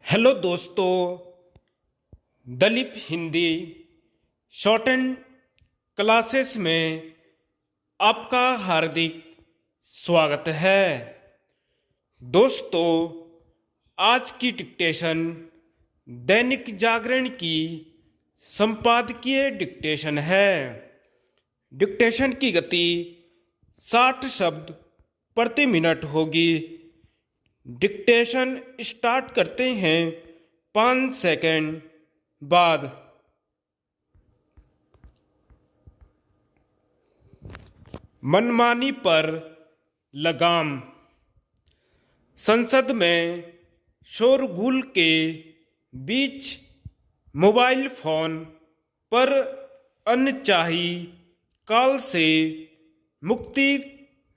Hello दोस्तों, Dalip Hindi short and classes में आपका हार्दिक स्वागत है। दोस्तों, आज की डिक्टेशन दैनिक जागरण की संपादकीय डिक्टेशन है। डिक्टेशन की गति 60 शब्द प्रति मिनट होगी। डिक्टेशन स्टार्ट करते हैं 5 सेकंड बाद। मनमानी पर लगाम। संसद में शोरगुल के बीच मोबाइल फोन पर अनचाही कॉल से मुक्ति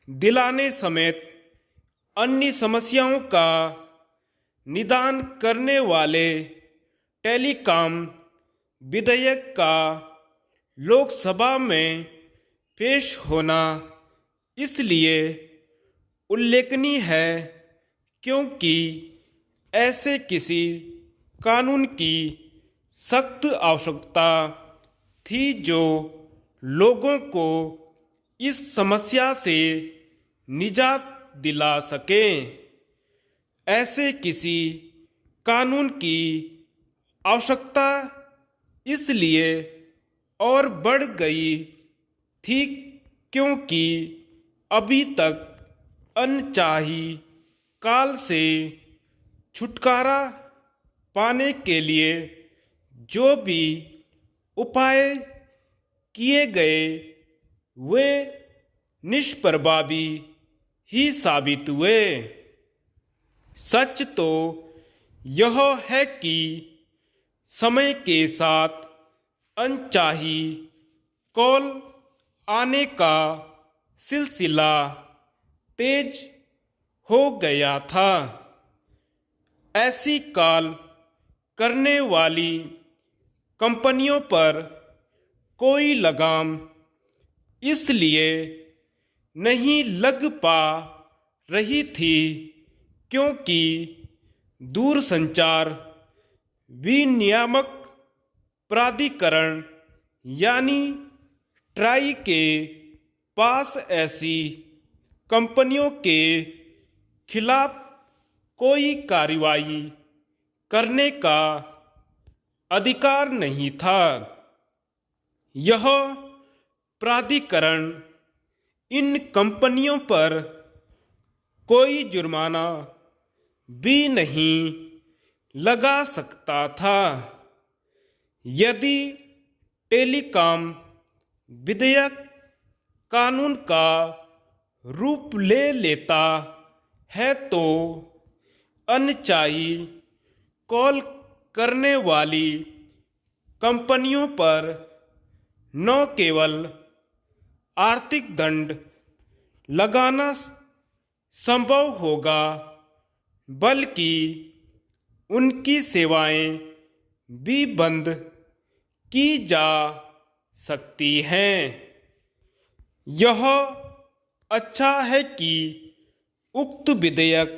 दिलाने समेत अन्य समस्याओं का निदान करने वाले टेलीकॉम विधेयक का लोकसभा में पेश होना इसलिए उल्लेखनीय है क्योंकि ऐसे किसी कानून की सख्त आवश्यकता थी जो लोगों को इस समस्या से निजात दिला सके। ऐसे किसी कानून की आवश्यकता इसलिए और बढ़ गई थी क्योंकि अभी तक अनचाही काल से छुटकारा पाने के लिए जो भी उपाय किए गए वे निष्प्रभावी ही साबित हुए। सच तो यह है कि समय के साथ अनचाही कॉल आने का सिलसिला तेज हो गया था। ऐसी कॉल करने वाली कंपनियों पर कोई लगाम इसलिए नहीं लग पा रही थी क्योंकि दूरसंचार विनियामक प्राधिकरण यानी ट्राई के पास ऐसी कंपनियों के खिलाफ कोई कार्रवाई करने का अधिकार नहीं था। यह प्राधिकरण इन कंपनियों पर कोई जुर्माना भी नहीं लगा सकता था। यदि टेलीकॉम विधेयक कानून का रूप ले लेता है तो अनचाही कॉल करने वाली कंपनियों पर न केवल आर्थिक दंड लगाना संभव होगा बल्कि उनकी सेवाएं भी बंद की जा सकती हैं। यह अच्छा है कि उक्त विधेयक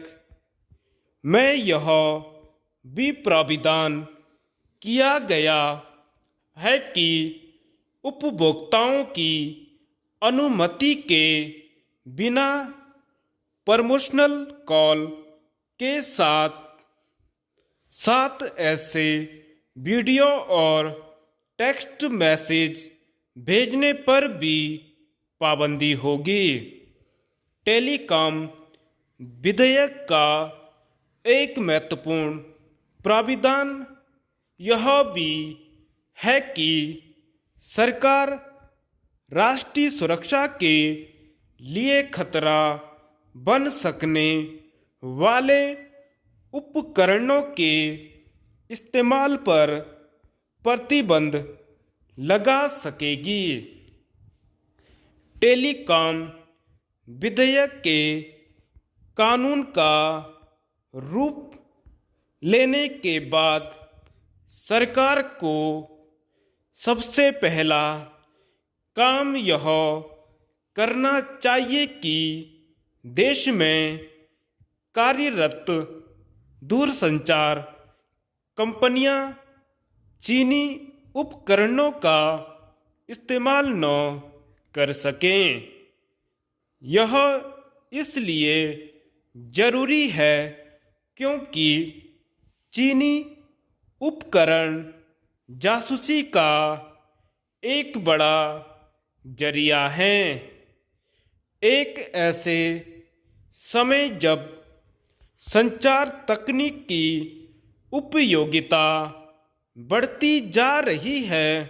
में यह भी प्राविधान किया गया है कि उपभोक्ताओं की अनुमति के बिना प्रमोशनल कॉल के साथ साथ ऐसे वीडियो और टेक्स्ट मैसेज भेजने पर भी पाबंदी होगी। टेलीकॉम विधेयक का एक महत्वपूर्ण प्राविधान यह भी है कि सरकार राष्ट्रीय सुरक्षा के लिए खतरा बन सकने वाले उपकरणों के इस्तेमाल पर प्रतिबंध लगा सकेगी। टेलीकॉम विधेयक के कानून का रूप लेने के बाद सरकार को सबसे पहला काम यह करना चाहिए कि देश में कार्यरत दूरसंचार कंपनियां चीनी उपकरणों का इस्तेमाल न कर सकें। यह इसलिए जरूरी है क्योंकि चीनी उपकरण जासूसी का एक बड़ा जरिया है। एक ऐसे समय जब संचार तकनीक की उपयोगिता बढ़ती जा रही है,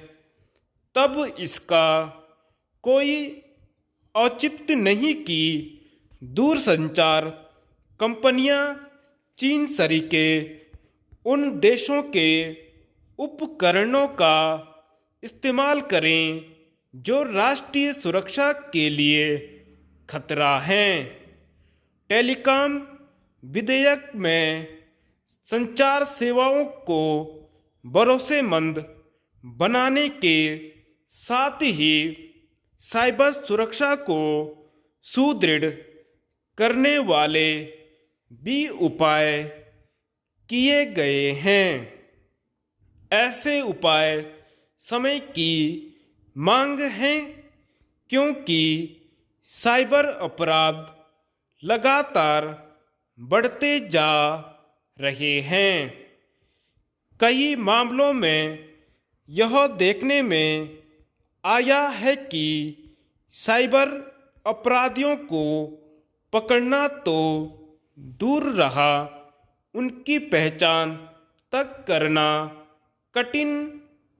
तब इसका कोई औचित्य नहीं कि दूरसंचार कंपनियां चीन सरीके उन देशों के उपकरणों का इस्तेमाल करें जो राष्ट्रीय सुरक्षा के लिए खतरा हैं। टेलीकॉम विधेयक में संचार सेवाओं को भरोसेमंद बनाने के साथ ही साइबर सुरक्षा को सुदृढ़ करने वाले भी उपाय किए गए हैं। ऐसे उपाय समय की मांग है क्योंकि साइबर अपराध लगातार बढ़ते जा रहे हैं। कई मामलों में यह देखने में आया है कि साइबर अपराधियों को पकड़ना तो दूर रहा, उनकी पहचान तक करना कठिन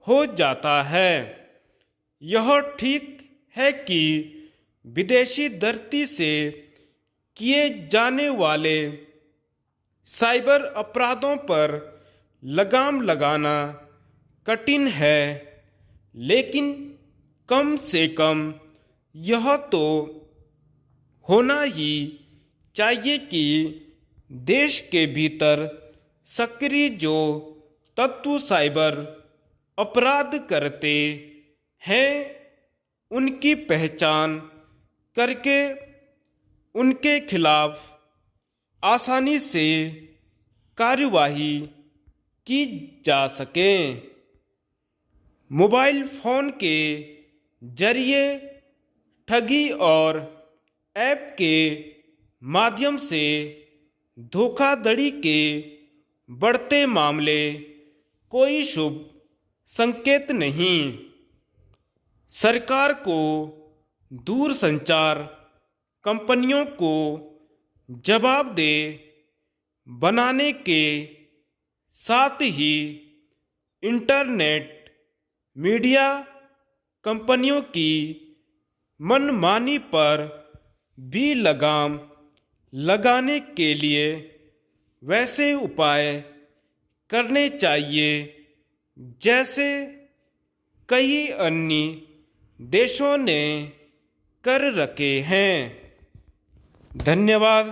हो जाता है। यह ठीक है कि विदेशी धरती से किए जाने वाले साइबर अपराधों पर लगाम लगाना कठिन है, लेकिन कम से कम यह तो होना ही चाहिए कि देश के भीतर सक्रिय जो तत्व साइबर अपराध करते हैं, उनकी पहचान करके उनके खिलाफ आसानी से कार्यवाही की जा सके। मोबाइल फ़ोन के जरिए ठगी और ऐप के माध्यम से धोखाधड़ी के बढ़ते मामले कोई शुभ संकेत नहीं। सरकार को दूरसंचार कंपनियों को जवाबदेह बनाने के साथ ही इंटरनेट मीडिया कंपनियों की मनमानी पर भी लगाम लगाने के लिए वैसे उपाय करने चाहिए जैसे कई अन्य देशों ने कर रखे हैं। धन्यवाद।